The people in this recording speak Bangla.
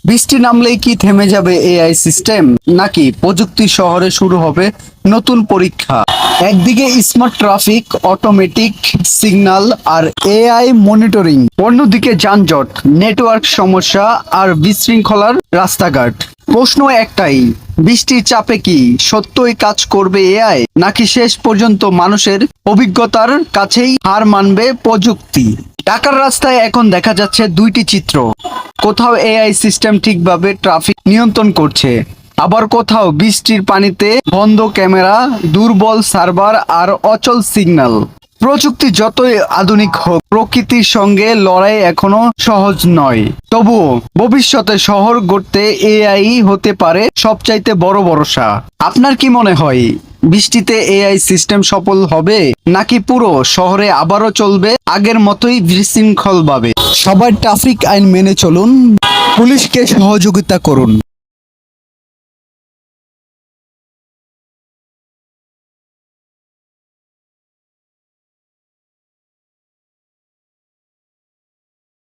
বৃষ্টি নামলেই কি থেমে যাবে এআই সিস্টেম, নাকি প্রযুক্তি শহরে শুরু হবে নতুন পরীক্ষা? একদিকে স্মার্ট ট্রাফিক, অটোমেটিক সিগন্যাল আর এআই মনিটরিং, অন্যদিকে যানজট, নেটওয়ার্ক সমস্যা আর বিশৃঙ্খলার রাস্তাঘাট। প্রশ্ন একটাই, বৃষ্টির চাপে কি সত্যই কাজ করবে এআই, নাকি শেষ পর্যন্ত মানুষের অভিজ্ঞতার কাছেই হার মানবে প্রযুক্তি? ঢাকার রাস্তায় এখন দেখা যাচ্ছে দুইটি চিত্র। কোথাও এআই সিস্টেম ঠিকভাবে ট্রাফিক নিয়ন্ত্রণ করছে, আবার কোথাও বৃষ্টির পানিতে বন্ধ ক্যামেরা, দুর্বল সার্ভার আর অচল সিগন্যাল। প্রযুক্তি যতই আধুনিক হোক, প্রকৃতির সঙ্গে লড়াই এখনো সহজ নয়। তবুও ভবিষ্যতে শহর গড়তে এআই হতে পারে সবচাইতে বড় ভরসা। আপনার কি মনে হয়, বৃষ্টিতে এআই সিস্টেম সফল হবে, নাকি পুরো শহরে আবারও চলবে আগের মতোই বিশৃঙ্খলভাবে? সবাই ট্রাফিক আইন মেনে চলুন, পুলিশকে সহযোগিতা করুন।